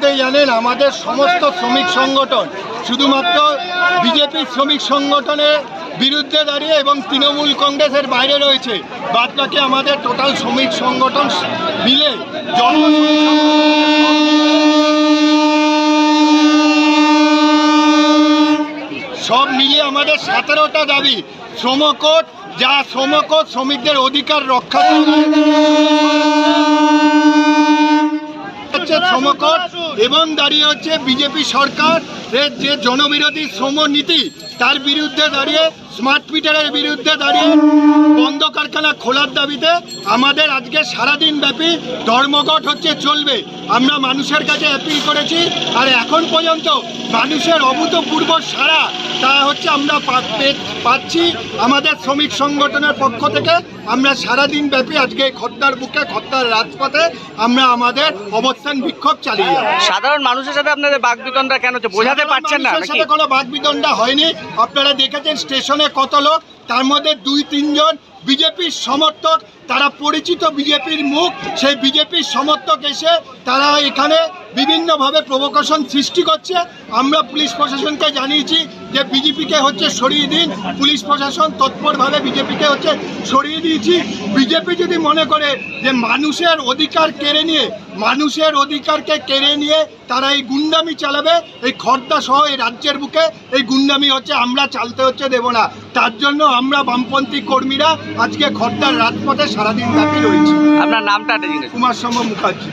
ইতিমধ্যেই জানেন আমাদের সমস্ত শ্রমিক সংগঠন শুধুমাত্র বিজেপির শ্রমিক সংগঠনের বিরুদ্ধে দাঁড়িয়ে এবং তৃণমূল কংগ্রেসের বাইরে রয়েছে। বাদবাকি আমাদের টোটাল শ্রমিক সংগঠন মিলে সব মিলিয়ে আমাদের 17টা দাবি। শ্রমকোড, যা শ্রমকোড শ্রমিকদের অধিকার রক্ষা হচ্ছে শ্রমকোড, এবং দাঁড়িয়ে হচ্ছে বিজেপি সরকারের যে জনবিরোধী শ্রম নীতি তার বিরুদ্ধে দাঁড়িয়ে, স্মার্ট মিটারের বিরুদ্ধে দাঁড়িয়ে বন্ধ কারখানা খোলার দাবিতে আমাদের আজকে সারাদিন ব্যাপী ধর্মঘট হচ্ছে চলবে। আমরা মানুষের কাছে অ্যাপিল করেছি, আর এখন পর্যন্ত মানুষের অভূতপূর্ব সাড়া তা হচ্ছে আমরা পাচ্ছি। আমাদের শ্রমিক সংগঠনের পক্ষ থেকে আমরা সারাদিন ব্যাপী আজকে খদ্দার বুকে, খদ্দার রাজপথে আমরা আমাদের অবস্থান বিক্ষোভ চালিয়ে যাব। সাধারণ মানুষের সাথে আপনাদের বাকবিতণ্ডা কেন হচ্ছে, বোঝাতে পারছেন না? সাথে কোনো বাকবিতণ্ডা হয়নি। আপনারা দেখেছেন স্টেশনে কত লোক, তার মধ্যে 2-3 জন বিজেপির সমর্থক, তারা পরিচিত বিজেপির মুখ। সেই বিজেপির সমর্থক এসে তারা এখানে বিভিন্নভাবে প্রভোকেশন সৃষ্টি করছে। আমরা পুলিশ প্রশাসনকে জানিয়েছি যে বিজেপিকে হচ্ছে সরিয়ে দিন। পুলিশ প্রশাসন তৎপরভাবে বিজেপিকে হচ্ছে সরিয়ে দিয়েছি। বিজেপি যদি মনে করে যে মানুষের অধিকার কেড়ে নিয়ে, মানুষের অধিকারকে কেড়ে নিয়ে তারা এই গুন্ডামি চালাবে, এই খর্দা সহ এই রাজ্যের বুকে এই গুন্ডামি হচ্ছে আমরা চালতে হচ্ছে দেব না। তার জন্য আমরা বামপন্থী কর্মীরা আজকে খর্দার রাজপথে সারাদিন ব্যাপী রয়েছি। আপনার নামটা? কুমার শম্ভু মুখার্জি।